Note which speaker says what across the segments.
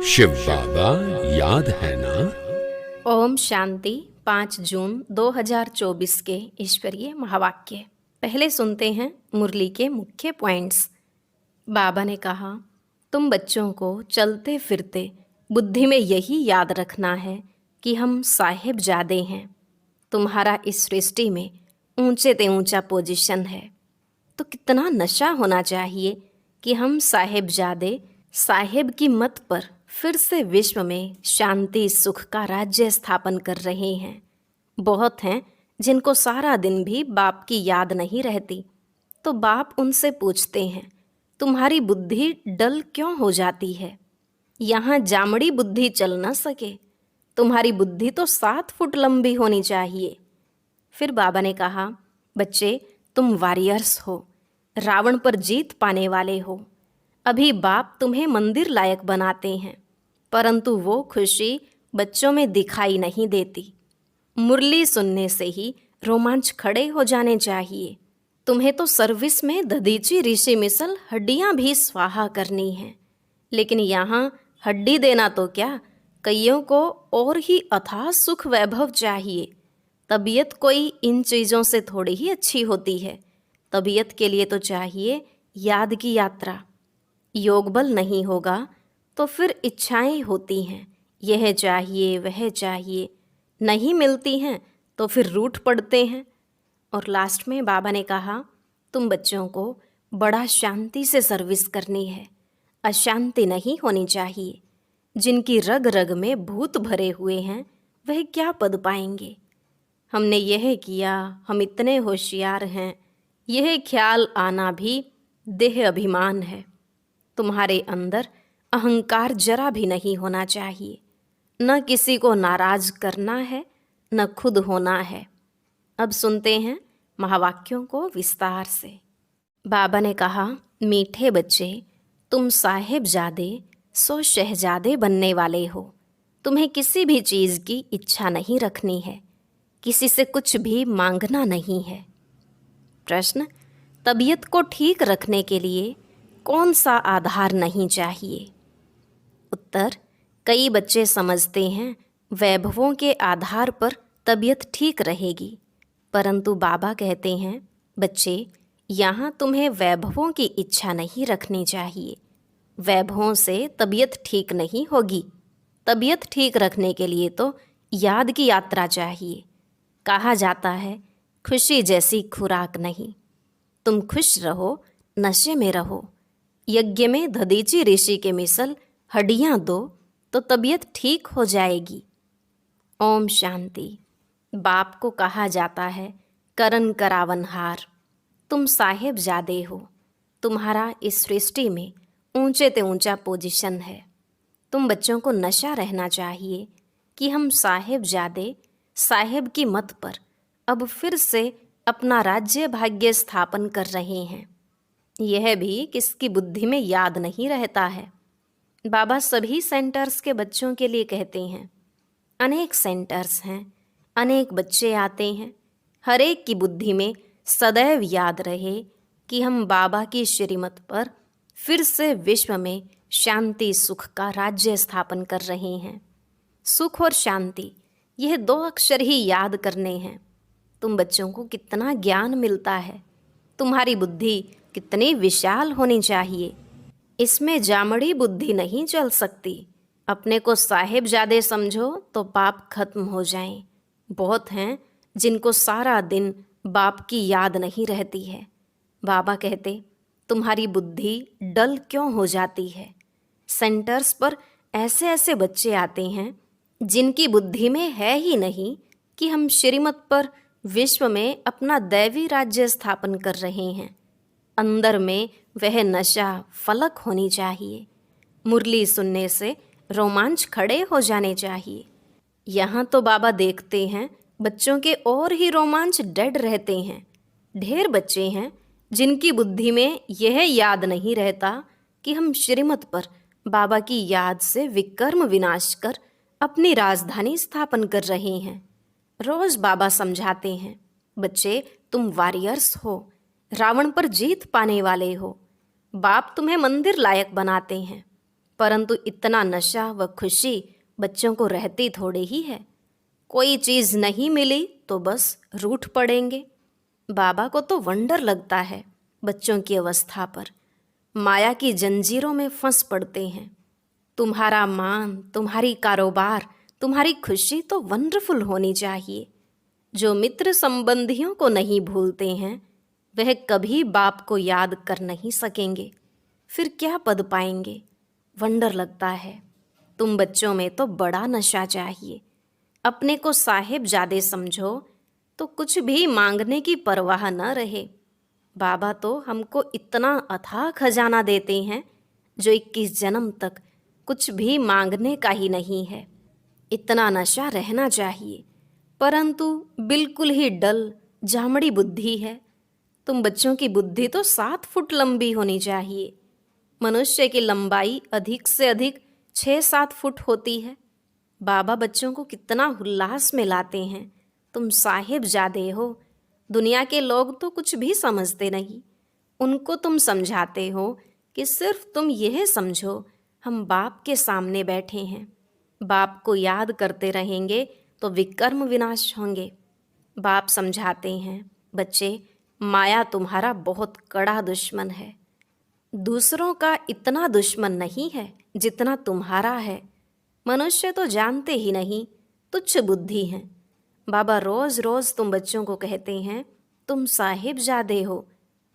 Speaker 1: शिव बाबा याद है ना।
Speaker 2: ओम शांति। 5 जून 2024 के ईश्वरीय महावाक्य। पहले सुनते हैं मुरली के मुख्य पॉइंट्स। बाबा ने कहा, तुम बच्चों को चलते फिरते बुद्धि में यही याद रखना है कि हम साहिबजादे हैं। तुम्हारा इस सृष्टि में ऊंचे ते ऊंचा पोजीशन है, तो कितना नशा होना चाहिए कि हम साहिबजादे साहिब की मत पर फिर से विश्व में शांति सुख का राज्य स्थापन कर रहे हैं। बहुत हैं जिनको सारा दिन भी बाप की याद नहीं रहती, तो बाप उनसे पूछते हैं, तुम्हारी बुद्धि डल क्यों हो जाती है? यहाँ जामड़ी बुद्धि चल न सके, तुम्हारी बुद्धि तो 7 फुट लंबी होनी चाहिए। फिर बाबा ने कहा, बच्चे तुम वॉरियर्स हो, रावण पर जीत पाने वाले हो। अभी बाप तुम्हें मंदिर लायक बनाते हैं, परंतु वो खुशी बच्चों में दिखाई नहीं देती। मुरली सुनने से ही रोमांच खड़े हो जाने चाहिए। तुम्हें तो सर्विस में दधीची ऋषि मिसल हड्डियां भी स्वाहा करनी है, लेकिन यहाँ हड्डी देना तो क्या, कईयों को और ही अथाह सुख वैभव चाहिए। तबीयत कोई इन चीज़ों से थोड़ी ही अच्छी होती है। तबीयत के लिए तो चाहिए याद की यात्रा। योग बल नहीं होगा तो फिर इच्छाएं होती हैं, यह चाहिए वह चाहिए, नहीं मिलती हैं तो फिर रूठ पड़ते हैं। और लास्ट में बाबा ने कहा, तुम बच्चों को बड़ा शांति से सर्विस करनी है, अशांति नहीं होनी चाहिए। जिनकी रग रग में भूत भरे हुए हैं वह क्या पद पाएंगे। हमने यह किया, हम इतने होशियार हैं, यह ख्याल आना भी देह अभिमान है। तुम्हारे अंदर अहंकार जरा भी नहीं होना चाहिए। न किसी को नाराज करना है, न खुद होना है। अब सुनते हैं महावाक्यों को विस्तार से। बाबा ने कहा, मीठे बच्चे, तुम साहिबजादे सो शहजादे बनने वाले हो। तुम्हें किसी भी चीज़ की इच्छा नहीं रखनी है, किसी से कुछ भी मांगना नहीं है। प्रश्न, तबीयत को ठीक रखने के लिए कौन सा आधार नहीं चाहिए? उत्तर, कई बच्चे समझते हैं वैभवों के आधार पर तबीयत ठीक रहेगी, परंतु बाबा कहते हैं, बच्चे यहाँ तुम्हें वैभवों की इच्छा नहीं रखनी चाहिए। वैभवों से तबीयत ठीक नहीं होगी। तबीयत ठीक रखने के लिए तो याद की यात्रा चाहिए। कहा जाता है, खुशी जैसी खुराक नहीं। तुम खुश रहो, नशे में रहो। यज्ञ में दधीची ऋषि के मिसल हड्डियां दो तो तबीयत ठीक हो जाएगी। ओम शांति। बाप को कहा जाता है, करन करावनहार। तुम साहिबजादे हो, तुम्हारा इस सृष्टि में ऊंचे ते ऊंचा पोजीशन है। तुम बच्चों को नशा रहना चाहिए कि हम साहिबजादे साहिब की मत पर अब फिर से अपना राज्य भाग्य स्थापन कर रहे हैं। यह भी किसकी बुद्धि में याद नहीं रहता है। बाबा सभी सेंटर्स के बच्चों के लिए कहते हैं, अनेक सेंटर्स हैं, अनेक बच्चे आते हैं, हर एक की बुद्धि में सदैव याद रहे कि हम बाबा की श्रीमत पर फिर से विश्व में शांति सुख का राज्य स्थापन कर रहे हैं। सुख और शांति, यह 2 अक्षर ही याद करने हैं। तुम बच्चों को कितना ज्ञान मिलता है। तुम्हारी बुद्धि कितनी विशाल होनी चाहिए। इसमें जामड़ी बुद्धि नहीं चल सकती। अपने को साहिबजादे समझो तो पाप खत्म हो जाएं। बहुत हैं जिनको सारा दिन बाप की याद नहीं रहती है। बाबा कहते, तुम्हारी बुद्धि डल क्यों हो जाती है? सेंटर्स पर ऐसे ऐसे बच्चे आते हैं जिनकी बुद्धि में है ही नहीं कि हम श्रीमत पर विश्व में अपना दैवी राज्य स्थापन कर रहे हैं। अंदर में वह नशा फलक होनी चाहिए। मुरली सुनने से रोमांच खड़े हो जाने चाहिए। यहाँ तो बाबा देखते हैं बच्चों के और ही रोमांच डेड रहते हैं। ढेर बच्चे हैं जिनकी बुद्धि में यह याद नहीं रहता कि हम श्रीमत पर बाबा की याद से विकर्म विनाश कर अपनी राजधानी स्थापन कर रहे हैं। रोज बाबा समझाते हैं, बच्चे तुम वॉरियर्स हो, रावण पर जीत पाने वाले हो। बाप तुम्हें मंदिर लायक बनाते हैं, परंतु इतना नशा व खुशी बच्चों को रहती थोड़ी ही है। कोई चीज़ नहीं मिली तो बस रूठ पड़ेंगे। बाबा को तो वंडर लगता है बच्चों की अवस्था पर। माया की जंजीरों में फंस पड़ते हैं। तुम्हारा मान, तुम्हारी कारोबार, तुम्हारी खुशी तो वंडरफुल होनी चाहिए। जो मित्र संबंधियों को नहीं भूलते हैं वह कभी बाप को याद कर नहीं सकेंगे, फिर क्या पद पाएंगे। वंडर लगता है। तुम बच्चों में तो बड़ा नशा चाहिए। अपने को साहिबजादे समझो तो कुछ भी मांगने की परवाह न रहे। बाबा तो हमको इतना अथाह खजाना देते हैं जो 21 जन्म तक कुछ भी मांगने का ही नहीं है। इतना नशा रहना चाहिए, परंतु बिल्कुल ही डल जामड़ी बुद्धि है। तुम बच्चों की बुद्धि तो 7 फुट लंबी होनी चाहिए। मनुष्य की लंबाई अधिक से अधिक 6-7 फुट होती है। बाबा बच्चों को कितना उल्लास में लाते हैं। तुम साहिबजादे हो। दुनिया के लोग तो कुछ भी समझते नहीं। उनको तुम समझाते हो कि सिर्फ तुम यह समझो हम बाप के सामने बैठे हैं। बाप को याद करते रहेंगे तो विकर्म विनाश होंगे। बाप समझाते हैं, बच्चे, माया तुम्हारा बहुत कड़ा दुश्मन है। दूसरों का इतना दुश्मन नहीं है जितना तुम्हारा है। मनुष्य तो जानते ही नहीं, तुच्छ बुद्धि हैं। बाबा रोज़ रोज़ तुम बच्चों को कहते हैं, तुम साहिबजादे हो।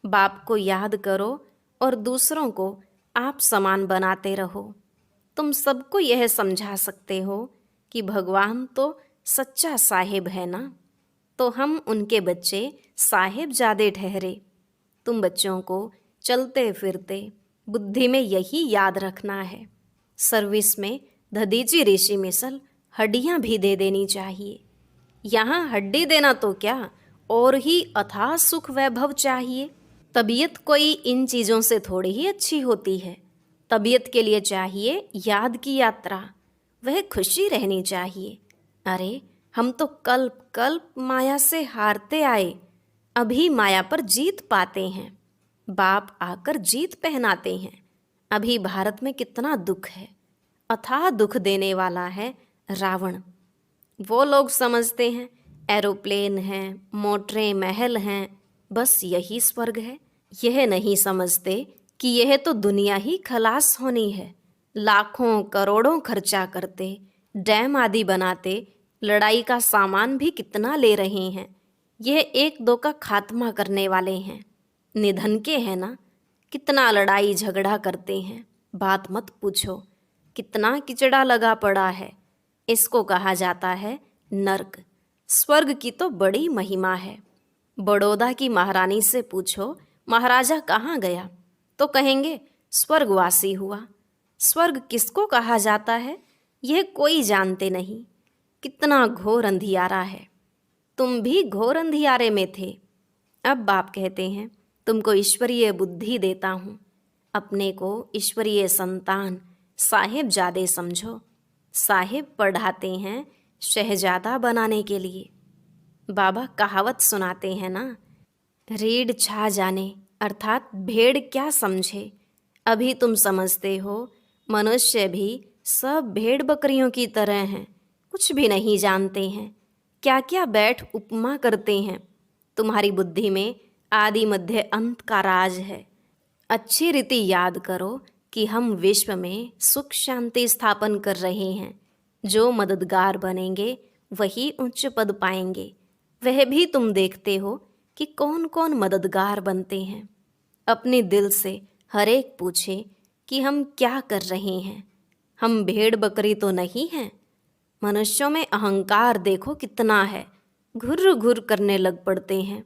Speaker 2: बाप को याद करो और दूसरों को आप समान बनाते रहो। तुम सबको यह समझा सकते हो कि भगवान तो सच्चा साहिब है ना, तो हम उनके बच्चे साहिबजादे ठहरे। तुम बच्चों को चलते फिरते बुद्धि में यही याद रखना है। सर्विस में दधीची ऋषि मिसल हड्डियाँ भी दे देनी चाहिए। यहाँ हड्डी देना तो क्या, और ही अथाह सुख वैभव चाहिए। तबीयत कोई इन चीज़ों से थोड़ी ही अच्छी होती है। तबीयत के लिए चाहिए याद की यात्रा, वह खुशी रहनी चाहिए। अरे हम तो कल्प कल्प माया से हारते आए, अभी माया पर जीत पाते हैं। बाप आकर जीत पहनाते हैं। अभी भारत में कितना दुख है। अथाह दुख देने वाला है रावण। वो लोग समझते हैं एरोप्लेन हैं, मोटरें, महल हैं, बस यही स्वर्ग है। यह नहीं समझते कि यह तो दुनिया ही खलास होनी है। लाखों करोड़ों खर्चा करते, डैम आदि बनाते, लड़ाई का सामान भी कितना ले रहे हैं। यह 1-2 का खात्मा करने वाले हैं। निधन के हैं ना, कितना लड़ाई झगड़ा करते हैं, बात मत पूछो। कितना किचड़ा लगा पड़ा है। इसको कहा जाता है नर्क। स्वर्ग की तो बड़ी महिमा है। बड़ौदा की महारानी से पूछो महाराजा कहाँ गया, तो कहेंगे स्वर्गवासी हुआ। स्वर्ग किसको कहा जाता है यह कोई जानते नहीं। कितना घोर अंधियारा है। तुम भी घोर अंधियारे में थे। अब बाप कहते हैं तुमको ईश्वरीय बुद्धि देता हूँ। अपने को ईश्वरीय संतान साहिबजादे समझो। साहिब पढ़ाते हैं शहजादा बनाने के लिए। बाबा कहावत सुनाते हैं ना, रीढ़ छा जाने अर्थात भेड़ क्या समझे। अभी तुम समझते हो मनुष्य भी सब भेड़ बकरियों की तरह हैं, कुछ भी नहीं जानते हैं। क्या क्या बैठ उपमा करते हैं। तुम्हारी बुद्धि में आदि मध्य अंत का राज है। अच्छी रीति याद करो कि हम विश्व में सुख शांति स्थापन कर रहे हैं। जो मददगार बनेंगे वही उच्च पद पाएंगे। वह भी तुम देखते हो कि कौन कौन मददगार बनते हैं। अपने दिल से हर एक पूछे कि हम क्या कर रहे हैं। हम भेड़ बकरी तो नहीं हैं। मनुष्यों में अहंकार देखो कितना है, घुर घुर करने लग पड़ते हैं।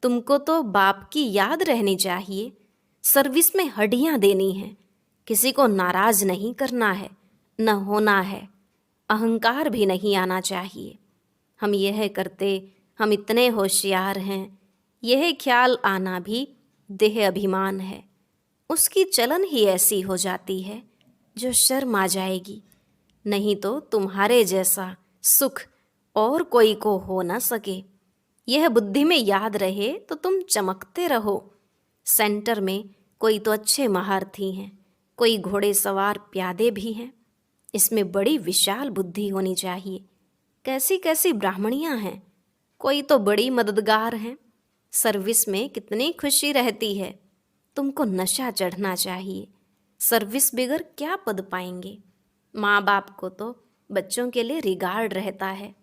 Speaker 2: तुमको तो बाप की याद रहनी चाहिए। सर्विस में हड्डियाँ देनी है। किसी को नाराज नहीं करना है, न होना है। अहंकार भी नहीं आना चाहिए। हम यह करते, हम इतने होशियार हैं, यह ख्याल आना भी देह अभिमान है। उसकी चलन ही ऐसी हो जाती है जो शर्म आ जाएगी। नहीं तो तुम्हारे जैसा सुख और कोई को हो न सके। यह बुद्धि में याद रहे तो तुम चमकते रहो। सेंटर में कोई तो अच्छे महारथी हैं, कोई घोड़े सवार प्यादे भी हैं। इसमें बड़ी विशाल बुद्धि होनी चाहिए। कैसी कैसी ब्राह्मणियां हैं, कोई तो बड़ी मददगार हैं। सर्विस में कितनी खुशी रहती है। तुमको नशा चढ़ना चाहिए। सर्विस बिगर क्या पद पाएंगे। माँ बाप को तो बच्चों के लिए रिगार्ड रहता है,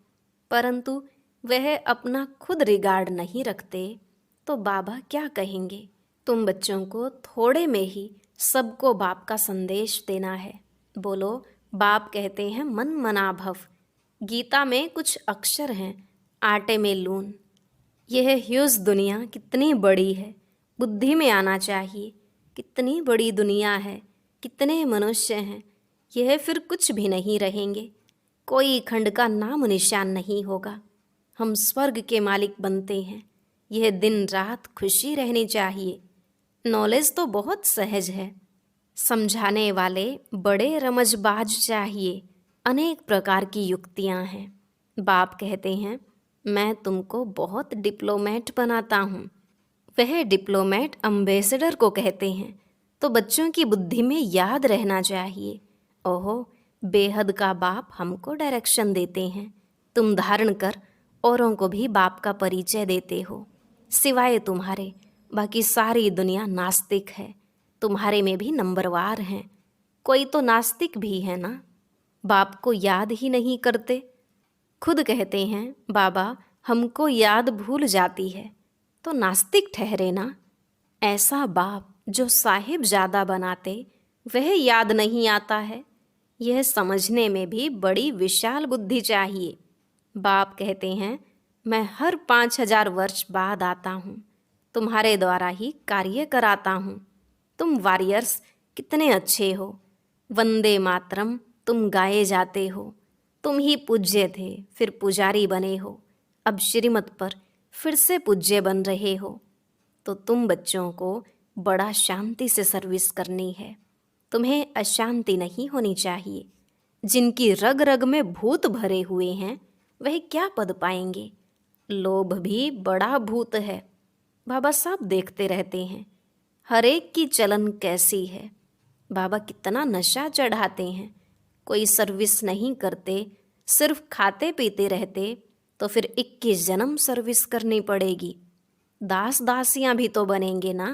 Speaker 2: परंतु वह अपना खुद रिगार्ड नहीं रखते तो बाबा क्या कहेंगे। तुम बच्चों को थोड़े में ही सबको बाप का संदेश देना है। बोलो, बाप कहते हैं मन मना भव। गीता में कुछ अक्षर हैं, आटे में लून। यह ह्यूज दुनिया कितनी बड़ी है, बुद्धि में आना चाहिए। कितनी बड़ी दुनिया है, कितने मनुष्य हैं। यह फिर कुछ भी नहीं रहेंगे, कोई खंड का नाम निशान नहीं होगा। हम स्वर्ग के मालिक बनते हैं। यह दिन रात खुशी रहनी चाहिए। नॉलेज तो बहुत सहज है, समझाने वाले बड़े रमजबाज चाहिए। अनेक प्रकार की युक्तियां हैं। बाप कहते हैं मैं तुमको बहुत डिप्लोमेट बनाता हूँ। वह डिप्लोमेट अम्बेसडर को कहते हैं। तो बच्चों की बुद्धि में याद रहना चाहिए, ओहो बेहद का बाप हमको डायरेक्शन देते हैं। तुम धारण कर औरों को भी बाप का परिचय देते हो। सिवाय तुम्हारे बाकी सारी दुनिया नास्तिक है। तुम्हारे में भी नंबरवार हैं। कोई तो नास्तिक भी है ना। बाप को याद ही नहीं करते। खुद कहते हैं बाबा हमको याद भूल जाती है, तो नास्तिक ठहरे ना। ऐसा बाप जो साहिब ज़्यादा बनाते वह याद नहीं आता है। यह समझने में भी बड़ी विशाल बुद्धि चाहिए। बाप कहते हैं मैं हर 5000 वर्ष बाद आता हूँ, तुम्हारे द्वारा ही कार्य कराता हूँ। तुम वॉरियर्स कितने अच्छे हो। वंदे मातरम तुम गाए जाते हो। तुम ही पूज्य थे, फिर पुजारी बने हो, अब श्रीमत पर फिर से पूज्य बन रहे हो। तो तुम बच्चों को बड़ा शांति से सर्विस करनी है। तुम्हें अशांति नहीं होनी चाहिए। जिनकी रग रग में भूत भरे हुए हैं वह क्या पद पाएंगे। लोभ भी बड़ा भूत है। बाबा साहब देखते रहते हैं हर एक की चलन कैसी है। बाबा कितना नशा चढ़ाते हैं। कोई सर्विस नहीं करते, सिर्फ खाते पीते रहते तो फिर 21 जन्म सर्विस करनी पड़ेगी। दास दासियां भी तो बनेंगे ना।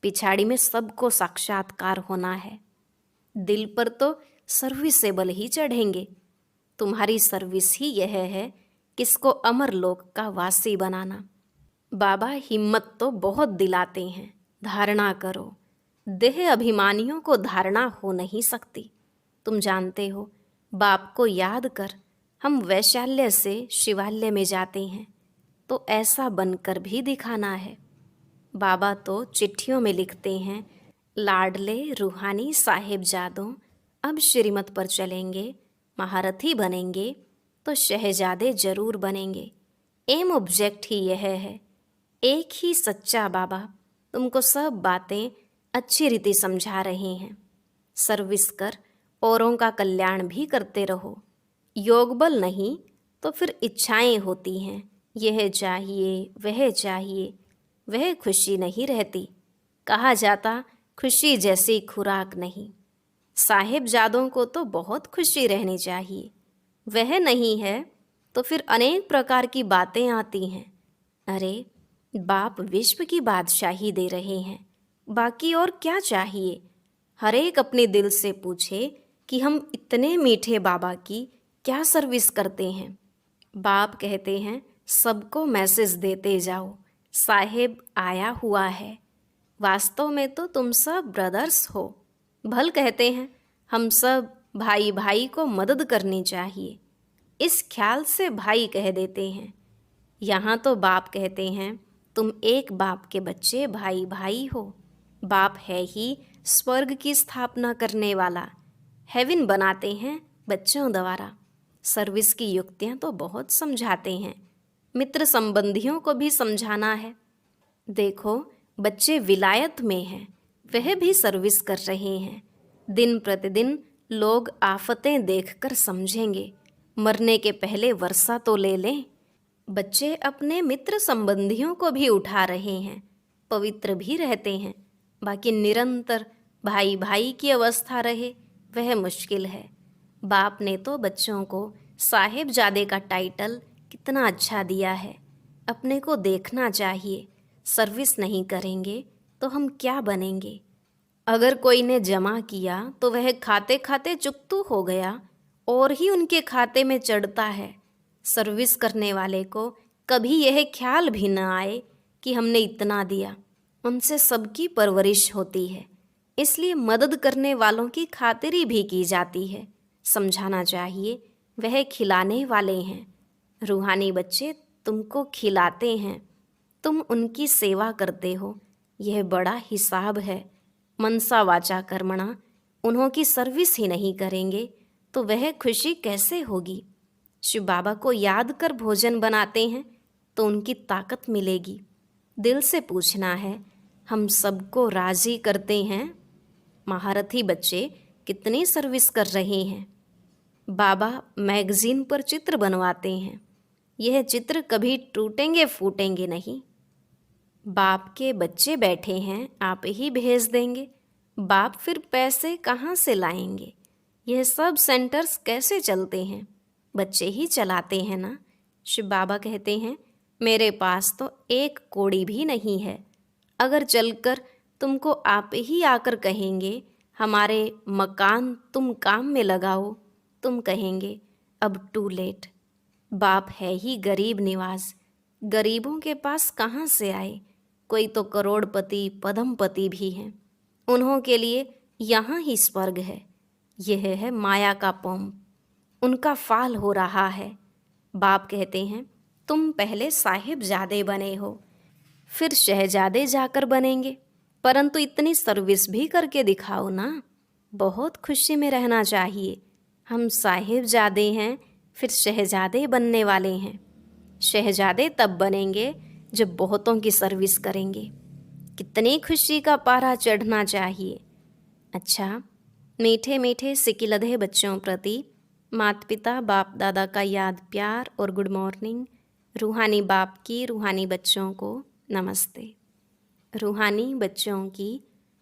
Speaker 2: पिछाड़ी में सबको साक्षात्कार होना है। दिल पर तो सर्विसेबल ही चढ़ेंगे। तुम्हारी सर्विस ही यह है किसको अमर लोक का वासी बनाना। बाबा हिम्मत तो बहुत दिलाते हैं, धारणा करो। देह अभिमानियों को धारणा हो नहीं सकती। तुम जानते हो बाप को याद कर हम वैशाल्य से शिवालय में जाते हैं, तो ऐसा बनकर भी दिखाना है। बाबा तो चिट्ठियों में लिखते हैं लाडले रूहानी साहिबजादों अब श्रीमत पर चलेंगे, महारथी बनेंगे तो शहजादे जरूर बनेंगे। एम ऑब्जेक्ट ही यह है। एक ही सच्चा बाबा तुमको सब बातें अच्छी रीति समझा रहे हैं। सर्विस कर औरों का कल्याण भी करते रहो। योग बल नहीं तो फिर इच्छाएं होती हैं, यह चाहिए वह चाहिए, वह खुशी नहीं रहती। कहा जाता खुशी जैसी खुराक नहीं। साहिबजादों को तो बहुत खुशी रहनी चाहिए। वह नहीं है तो फिर अनेक प्रकार की बातें आती हैं। अरे बाप विश्व की बादशाही दे रहे हैं, बाकी और क्या चाहिए। हर एक अपने दिल से पूछे कि हम इतने मीठे बाबा की क्या सर्विस करते हैं। बाप कहते हैं सबको मैसेज देते जाओ, साहेब आया हुआ है। वास्तव में तो तुम सब ब्रदर्स हो। भल कहते हैं हम सब भाई भाई को मदद करनी चाहिए। इस ख्याल से भाई कह देते हैं। यहाँ तो बाप कहते हैं तुम एक बाप के बच्चे भाई भाई हो। बाप है ही स्वर्ग की स्थापना करने वाला। हेवन बनाते हैं बच्चों द्वारा। सर्विस की युक्तियाँ तो बहुत समझाते हैं। मित्र संबंधियों को भी समझाना है। देखो बच्चे विलायत में हैं, वह भी सर्विस कर रहे हैं। दिन प्रतिदिन लोग आफतें देखकर समझेंगे। मरने के पहले वर्षा तो ले लें। बच्चे अपने मित्र संबंधियों को भी उठा रहे हैं, पवित्र भी रहते हैं। बाकी निरंतर भाई भाई की अवस्था रहे वह मुश्किल है। बाप ने तो बच्चों को साहिबजादे का टाइटल कितना अच्छा दिया है। अपने को देखना चाहिए, सर्विस नहीं करेंगे तो हम क्या बनेंगे। अगर कोई ने जमा किया तो वह खाते खाते चुकतू हो गया और ही उनके खाते में चढ़ता है। सर्विस करने वाले को कभी यह ख्याल भी न आए कि हमने इतना दिया। उनसे सबकी परवरिश होती है, इसलिए मदद करने वालों की खातिरी भी की जाती है। समझाना चाहिए वह खिलाने वाले हैं। रूहानी बच्चे तुमको खिलाते हैं, तुम उनकी सेवा करते हो, यह बड़ा हिसाब है। मनसा वाचा कर्मणा, उन्हों की सर्विस ही नहीं करेंगे तो वह खुशी कैसे होगी। शिव बाबा को याद कर भोजन बनाते हैं तो उनकी ताकत मिलेगी। दिल से पूछना है, हम सबको राजी करते हैं। महारथी बच्चे कितनी सर्विस कर रहे हैं। बाबा मैगजीन पर चित्र बनवाते हैं, यह चित्र कभी टूटेंगे फूटेंगे नहीं। बाप के बच्चे बैठे हैं, आप ही भेज देंगे। बाप फिर पैसे कहाँ से लाएंगे। यह सब सेंटर्स कैसे चलते हैं, बच्चे ही चलाते हैं ना। शिव बाबा कहते हैं, मेरे पास तो एक कौड़ी भी नहीं है। अगर चलकर तुमको आप ही आकर कहेंगे हमारे मकान तुम काम में लगाओ, तुम कहेंगे अब टू लेट। बाप है ही गरीब निवास, गरीबों के पास कहाँ से आए। कोई तो करोड़पति पद्मपति भी हैं, उन्हों के लिए यहाँ ही स्वर्ग है। यह है माया का पंप, उनका फाल हो रहा है। बाप कहते हैं, तुम पहले साहिबजादे बने हो, फिर शहजादे जाकर बनेंगे, परंतु इतनी सर्विस भी करके दिखाओ ना। बहुत खुशी में रहना चाहिए। हम साहिबजादे हैं, फिर शहजादे बनने वाले हैं। शहजादे तब बनेंगे जब बहुतों की सर्विस करेंगे। कितनी खुशी का पारा चढ़ना चाहिए। अच्छा, मीठे मीठे सिकिलधे बच्चों प्रति माता पिता बाप दादा का याद प्यार और गुड मॉर्निंग। रूहानी बाप की रूहानी बच्चों को नमस्ते। रूहानी बच्चों की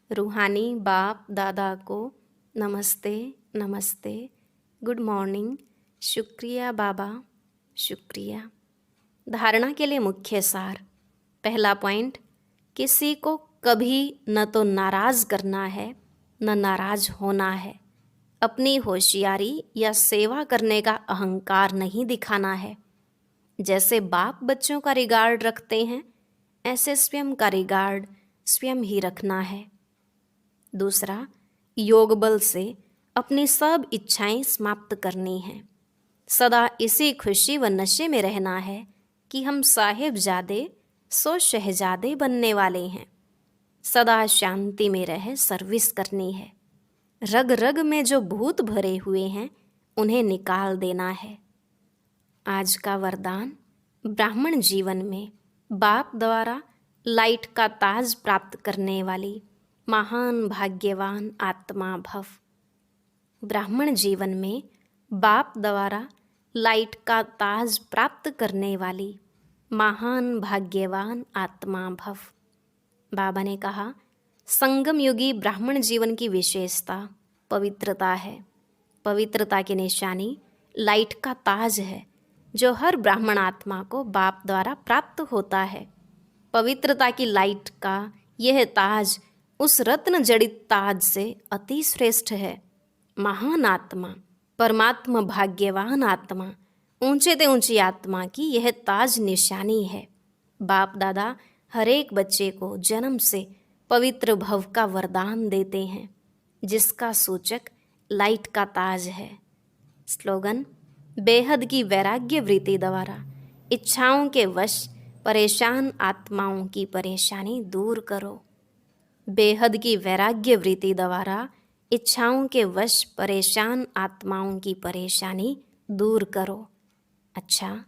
Speaker 2: रूहानी बाप दादा को नमस्ते नमस्ते, गुड मॉर्निंग, शुक्रिया बाबा, शुक्रिया। धारणा के लिए मुख्य सार। पहला पॉइंट, किसी को कभी न तो नाराज़ करना है न नाराज़ होना है। अपनी होशियारी या सेवा करने का अहंकार नहीं दिखाना है। जैसे बाप बच्चों का रिगार्ड रखते हैं, ऐसे स्वयं का रिगार्ड स्वयं ही रखना है। दूसरा, योग बल से अपनी सब इच्छाएं समाप्त करनी हैं। सदा इसी खुशी व नशे में रहना है कि हम साहिबजादे सो शहजादे बनने वाले हैं। सदा शांति में रह सर्विस करनी है। रग रग में जो भूत भरे हुए हैं उन्हें निकाल देना है। आज का वरदान, ब्राह्मण जीवन में बाप द्वारा लाइट का ताज प्राप्त करने वाली महान भाग्यवान आत्मा भव। ब्राह्मण जीवन में बाप द्वारा लाइट का ताज प्राप्त करने वाली महान भाग्यवान आत्मा भव। बाबा ने कहा, संगम युगी ब्राह्मण जीवन की विशेषता पवित्रता है। पवित्रता की निशानी लाइट का ताज है जो हर ब्राह्मण आत्मा को बाप द्वारा प्राप्त होता है। पवित्रता की लाइट का यह ताज उस रत्न जड़ित ताज से अति श्रेष्ठ है। महान आत्मा, परमात्मा, भाग्यवान आत्मा, ऊंचे ते ऊंची आत्मा की यह ताज निशानी है। बाप दादा हर एक बच्चे को जन्म से पवित्र भव का वरदान देते हैं, जिसका सूचक लाइट का ताज है। स्लोगन, बेहद की वैराग्य वृत्ति द्वारा इच्छाओं के वश परेशान आत्माओं की परेशानी दूर करो। बेहद की वैराग्य वृत्ति द्वारा इच्छाओं के वश परेशान आत्माओं की परेशानी दूर करो। अच्छा,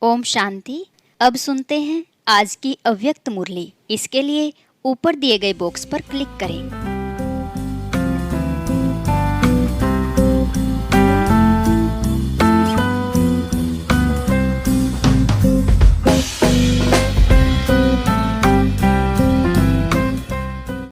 Speaker 3: ओम शांति। अब सुनते हैं आज की अव्यक्त मुरली। इसके लिए ऊपर दिए गए बॉक्स पर क्लिक करें।